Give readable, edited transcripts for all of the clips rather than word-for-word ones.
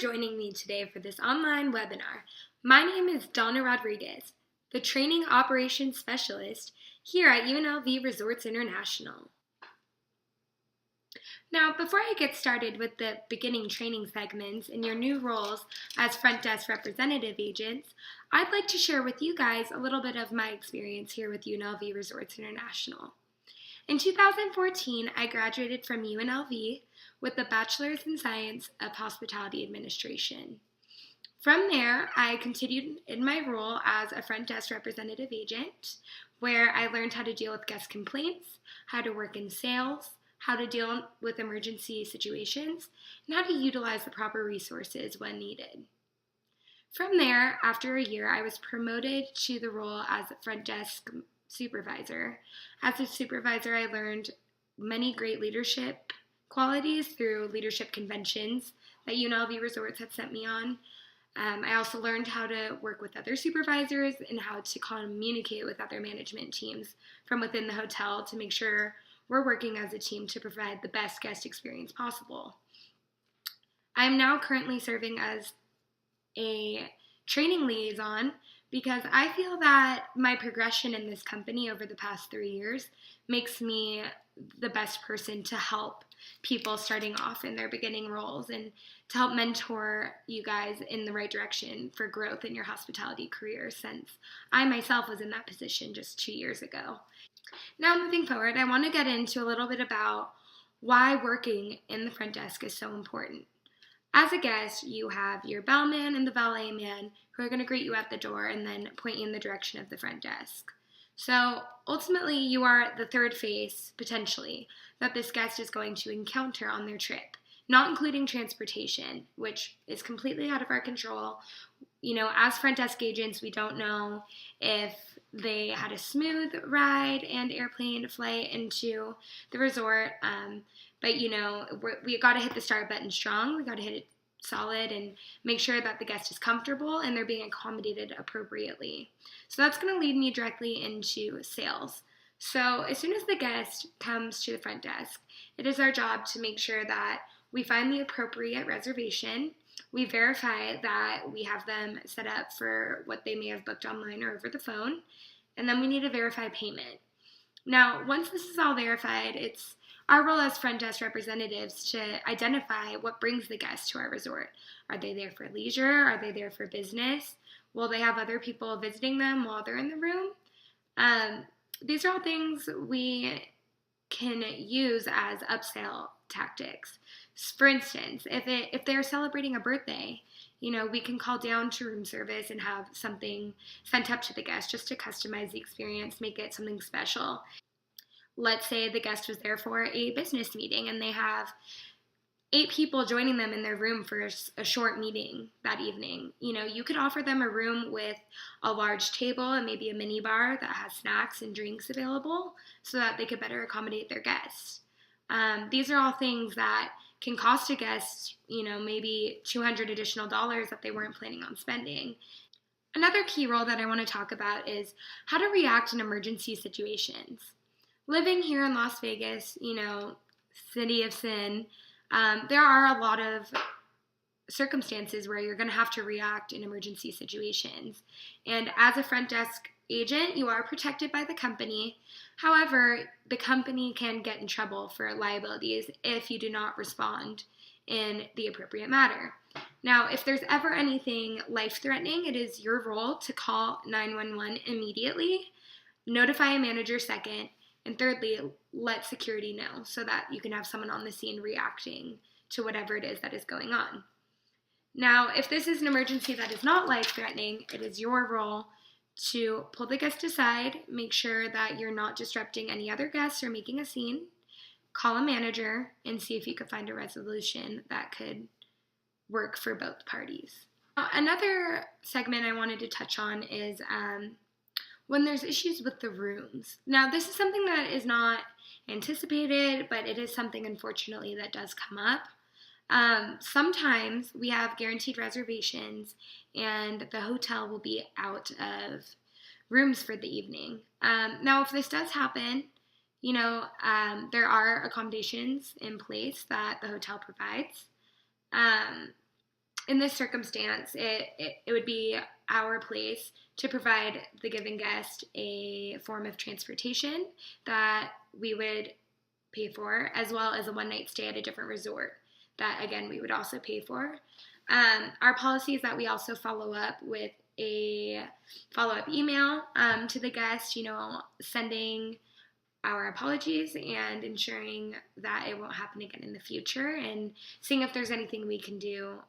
joining me today for this online webinar. My name is Donna Rodriguez, the Training Operations Specialist here at UNLV Resorts International. Now, before I get started with the beginning training segments and your new roles as front desk representative agents, I'd like to share with you guys a little bit of my experience here with UNLV Resorts International. In 2014, I graduated from UNLV with a Bachelor's in Science of Hospitality Administration. From there, I continued in my role as a front desk representative agent, where I learned how to deal with guest complaints, how to work in sales, how to deal with emergency situations, and how to utilize the proper resources when needed. From there, after a year, I was promoted to the role as a front desk supervisor. As a supervisor, I learned many great leadership qualities through leadership conventions that UNLV Resorts had sent me on. I also learned how to work with other supervisors and how to communicate with other management teams from within the hotel to make sure we're working as a team to provide the best guest experience possible. I am now currently serving as a training liaison because I feel that my progression in this company over the past 3 years makes me the best person to help people starting off in their beginning roles and to help mentor you guys in the right direction for growth in your hospitality career, since I myself was in that position just 2 years ago. Now, moving forward, I want to get into a little bit about why working in the front desk is so important. As a guest, you have your bellman and the valet man who are going to greet you at the door and then point you in the direction of the front desk. So ultimately, you are the third face, potentially, that this guest is going to encounter on their trip, not including transportation, which is completely out of our control. You know, as front desk agents, we don't know if they had a smooth ride and airplane flight into the resort, but you know, we got to hit the start button strong. We got to hit it solid and make sure that the guest is comfortable and they're being accommodated appropriately. So that's going to lead me directly into sales. So as soon as the guest comes to the front desk, it is our job to make sure that we find the appropriate reservation. We verify that we have them set up for what they may have booked online or over the phone, and then we need to verify payment. Now, once this is all verified, it's our role as front desk representatives to identify what brings the guest to our resort. Are they there for leisure? Are they there for business? Will they have other people visiting them while they're in the room? These are all things we can use as upsell tactics. For instance, if they're celebrating a birthday, you know, we can call down to room service and have something sent up to the guest just to customize the experience, make it something special. Let's say the guest was there for a business meeting and they have 8 people joining them in their room for a short meeting that evening. You know, you could offer them a room with a large table and maybe a mini bar that has snacks and drinks available so that they could better accommodate their guests. These are all things that can cost a guest, you know, maybe $200 additional that they weren't planning on spending. Another key role that I want to talk about is how to react in emergency situations. Living here in Las Vegas, you know, city of sin, there are a lot of circumstances where you're going to have to react in emergency situations. And as a front desk agent, you are protected by the company. However, the company can get in trouble for liabilities if you do not respond in the appropriate manner. Now, if there's ever anything life-threatening, it is your role to call 911 immediately, notify a manager second, and thirdly, let security know so that you can have someone on the scene reacting to whatever it is that is going on. Now, if this is an emergency that is not life-threatening, it is your role to pull the guest aside, make sure that you're not disrupting any other guests or making a scene, call a manager, and see if you could find a resolution that could work for both parties. Another segment I wanted to touch on is when there's issues with the rooms. Now, this is something that is not anticipated, but it is something, unfortunately, that does come up. Sometimes we have guaranteed reservations and the hotel will be out of rooms for the evening. Now, if this does happen, you know, there are accommodations in place that the hotel provides. in this circumstance, it would be our place to provide the given guest a form of transportation that we would pay for, as well as a one-night stay at a different resort that, again, we would also pay for. Our policy is that we also follow up with a follow-up email to the guest, sending our apologies and ensuring that it won't happen again in the future, and seeing if there's anything we can do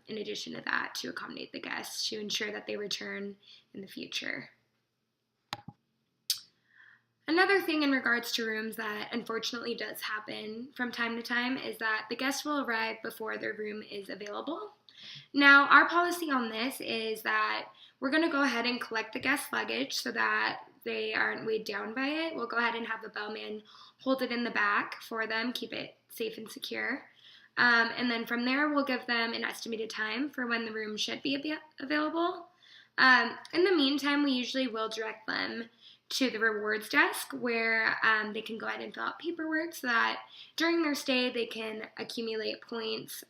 in addition to that to accommodate the guests to ensure that they return in the future. Another thing in regards to rooms that unfortunately does happen from time to time is that the guest will arrive before their room is available. Now, our policy on this is that we're going to go ahead and collect the guest luggage so that they aren't weighed down by it. We'll go ahead and have the bellman hold it in the back for them, keep it safe and secure. And then from there, we'll give them an estimated time for when the room should be available. In the meantime, we usually will direct them to the rewards desk where they can go ahead and fill out paperwork so that during their stay they can accumulate points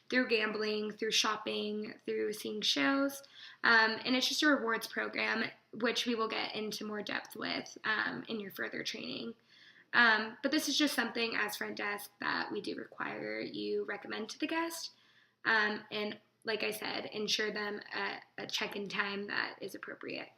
through gambling, through shopping, through seeing shows. And it's just a rewards program, which we will get into more depth with in your further training. But this is just something as front desk that we do require you recommend to the guest. And like I said, ensure them a check-in time that is appropriate.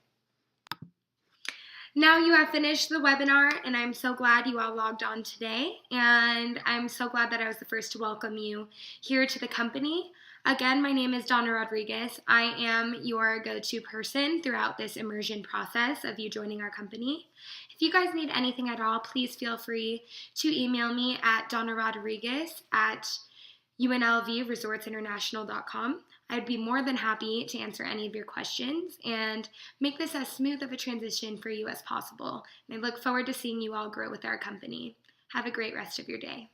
Now you have finished the webinar, and I'm so glad you all logged on today, and I'm so glad that I was the first to welcome you here to the company. Again, my name is Donna Rodriguez. I am your go-to person throughout this immersion process of you joining our company. If you guys need anything at all, please feel free to email me at donnarodriguez@unlvresortsinternational.com. I'd be more than happy to answer any of your questions and make this as smooth of a transition for you as possible. And I look forward to seeing you all grow with our company. Have a great rest of your day.